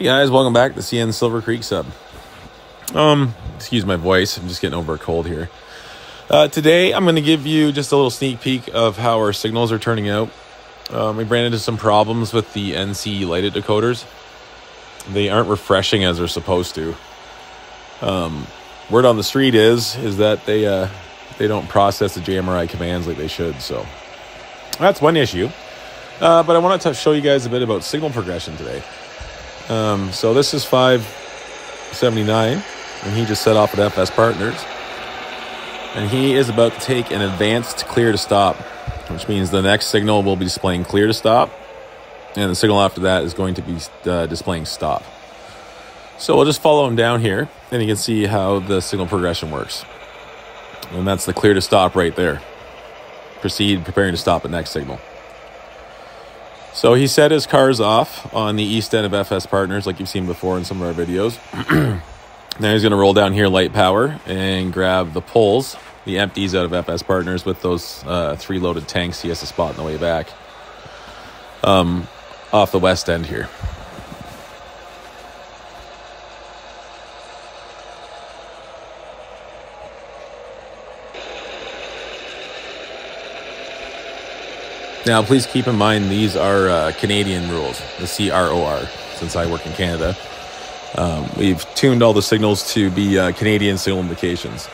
Guys, welcome back to CN Silver Creek Sub. Excuse my voice, I'm just getting over a cold here. Today I'm going to give you just a little sneak peek of how our signals are turning out. We ran into some problems with the NC lighted decoders. They aren't refreshing as they're supposed to. Word on the street is that they don't process the JMRI commands like they should, so that's one issue. But I want to show you guys a bit about signal progression today. So this is 579, and he just set off at FS Partners. And he is about to take an advanced clear to stop, which means the next signal will be displaying clear to stop, and the signal after that is going to be displaying stop. So we'll just follow him down here, and you can see how the signal progression works. And that's the clear to stop right there. Proceed, preparing to stop at next signal. So he set his cars off on the east end of FS Partners like you've seen before in some of our videos. Now he's going to roll down here light power and grab the pulls, the empties out of FS Partners with those 3 loaded tanks he has to spot on the way back off the west end here. Now, please keep in mind, these are Canadian rules, the CROR, since I work in Canada. We've tuned all the signals to be Canadian signal indications.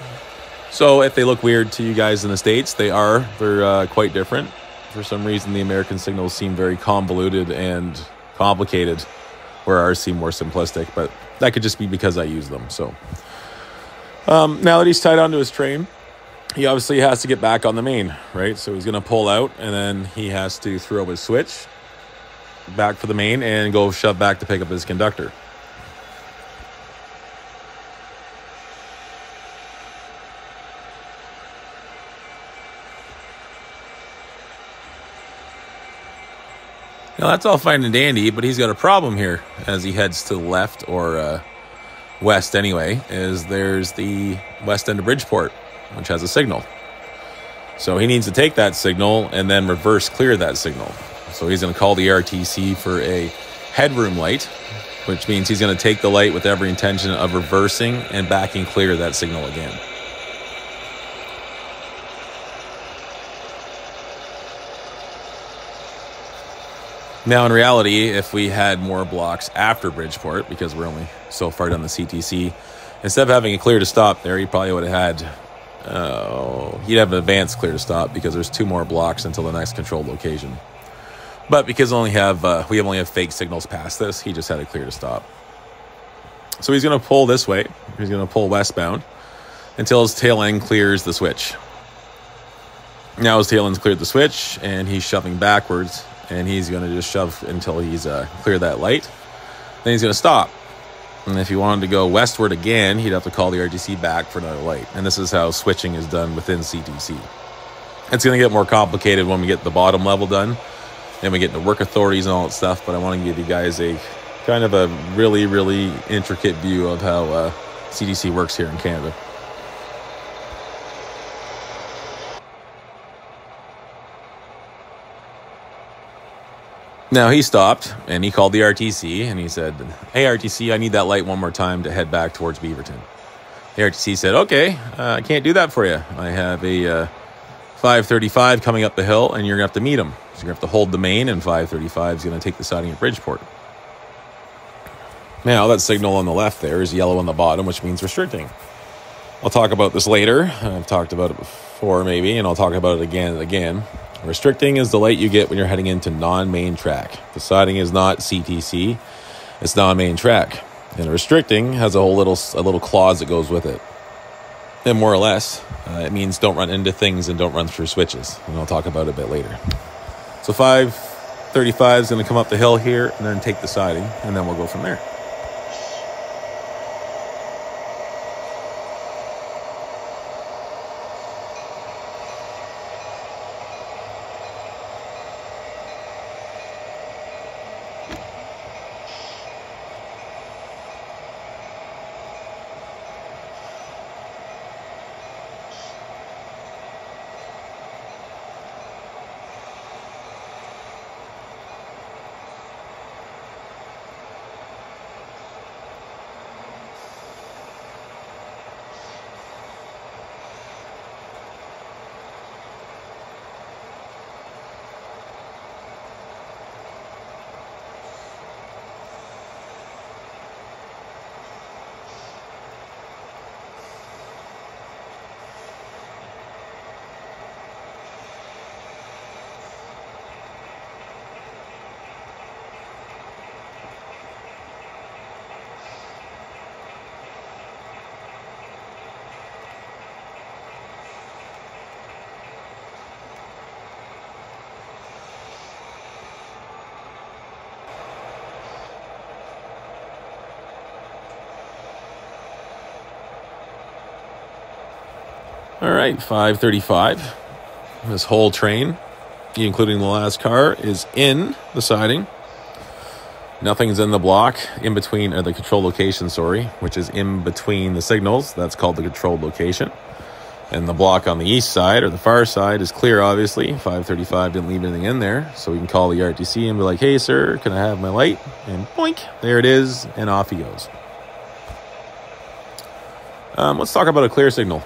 So if they look weird to you guys in the States, they're quite different. For some reason, the American signals seem very convoluted and complicated, where ours seem more simplistic, but that could just be because I use them. So now that he's tied onto his train, he obviously has to get back on the main, right? So he's going to pull out, and then he has to throw his switch back for the main and go shove back to pick up his conductor. Now that's all fine and dandy, but he's got a problem here as he heads to the left, or west anyway, is there's the west end of Bridgeport, which has a signal. So he needs to take that signal and then reverse clear that signal. So he's going to call the RTC for a headroom light, which means he's going to take the light with every intention of reversing and backing clear that signal again. Now, in reality, if we had more blocks after Bridgeport, because we're only so far down the CTC, instead of having a clear to stop there, he probably would have had he'd have an advanced clear to stop, because there's 2 more blocks until the next controlled location. But because we only have fake signals past this, he just had a clear to stop. So he's going to pull this way. He's going to pull westbound until his tail end clears the switch. Now his tail end's cleared the switch, and he's shoving backwards, and he's going to just shove until he's cleared that light. Then he's going to stop. And if he wanted to go westward again, he'd have to call the RTC back for another light. And this is how switching is done within CTC. It's going to get more complicated when we get the bottom level done, and we get into work authorities and all that stuff, but I want to give you guys a kind of a really, really intricate view of how CTC works here in Canada. Now he stopped, and he called the RTC, and he said, "Hey RTC, I need that light one more time to head back towards Beaverton." The RTC said, "Okay, I can't do that for you. I have a 535 coming up the hill, and you're going to have to meet him. So you're going to have to hold the main, and 535 is going to take the siding at Bridgeport." Now that signal on the left there is yellow on the bottom, which means restricting. I'll talk about this later. I've talked about it before maybe, and I'll talk about it again and again. Restricting is the light you get when you're heading into non-main track. The siding is not CTC, it's non-main track. And restricting has a little clause that goes with it. And more or less, it means don't run into things and don't run through switches. And I'll talk about it a bit later. So 535 is going to come up the hill here and then take the siding, and then we'll go from there. All right, 5:35. This whole train, including the last car, is in the siding. Nothing's in the block in between, or the control location, sorry, which is in between the signals. That's called the controlled location. And the block on the east side, or the far side, is clear, obviously. 5:35 didn't leave anything in there. So we can call the RTC and be like, hey, sir, can I have my light? And boink, there it is, and off he goes. Let's talk about a clear signal.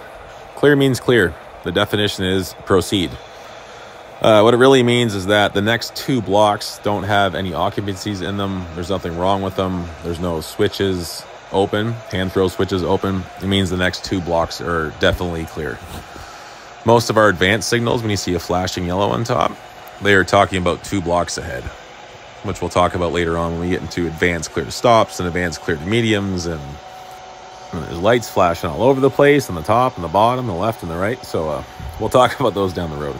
Clear means clear. The definition is proceed. What it really means is that the next two blocks don't have any occupancies in them. There's nothing wrong with them. There's no switches open, hand throw switches open. It means the next two blocks are definitely clear. Most of our advanced signals, when you see a flashing yellow on top, they are talking about 2 blocks ahead, which we'll talk about later on when we get into advanced clear to stops and advanced clear to mediums, and there's lights flashing all over the place on the top and the bottom, the left and the right. So we'll talk about those down the road.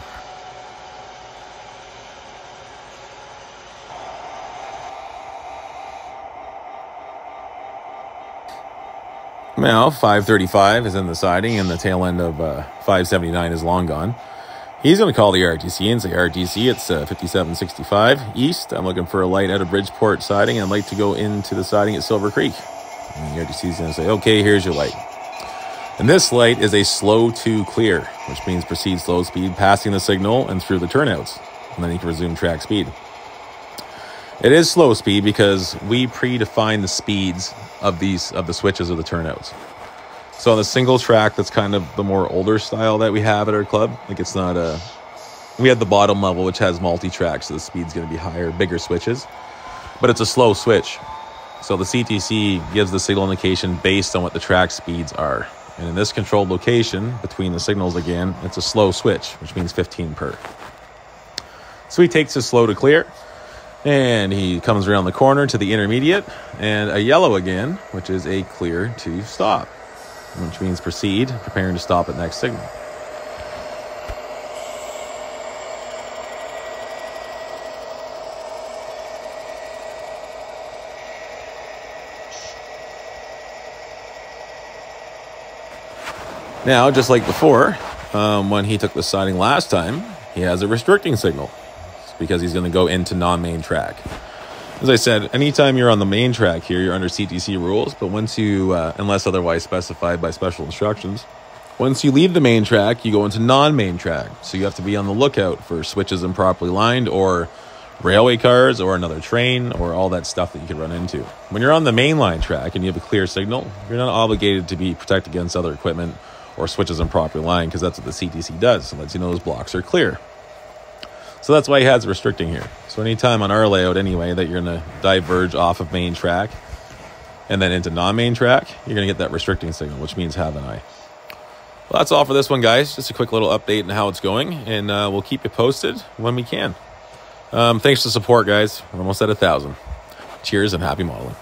Now, 5:35 is in the siding, and the tail end of 5:79 is long gone. He's going to call the RTC and say, RTC, it's 5765 East. I'm looking for a light out of Bridgeport siding, and I'd like to go into the siding at Silver Creek. And the RTC is going to say, okay, here's your light. And this light is a slow to clear, which means proceed slow speed, passing the signal and through the turnouts. And then you can resume track speed. It is slow speed because we predefine the speeds of the switches of the turnouts. So on the single track, that's kind of the more older style that we have at our club. Like, it's not a... We have the bottom level, which has multi-track, so the speed's going to be higher, bigger switches. But it's a slow switch. So the CTC gives the signal indication based on what the track speeds are. And in this controlled location, between the signals again, it's a slow switch, which means 15 per. So he takes his slow to clear, and he comes around the corner to the intermediate, and a yellow again, which is a clear to stop, which means proceed, preparing to stop at next signal. Now, just like before, when he took the siding last time, he has a restricting signal. It's because he's going to go into non-main track. As I said, anytime you're on the main track here, you're under CTC rules, but once you, unless otherwise specified by special instructions, once you leave the main track, you go into non-main track. So you have to be on the lookout for switches improperly lined, or railway cars, or another train, or all that stuff that you could run into. When you're on the mainline track and you have a clear signal, you're not obligated to be protected against other equipment or switches improperly lined, because that's what the CTC does. It lets you know those blocks are clear. So that's why he has restricting here. So anytime on our layout anyway that you're going to diverge off of main track and then into non-main track, you're going to get that restricting signal, which means have an eye. Well, that's all for this one, guys. Just a quick little update on how it's going, and we'll keep you posted when we can. Thanks for the support, guys. We're almost at 1,000. Cheers and happy modeling.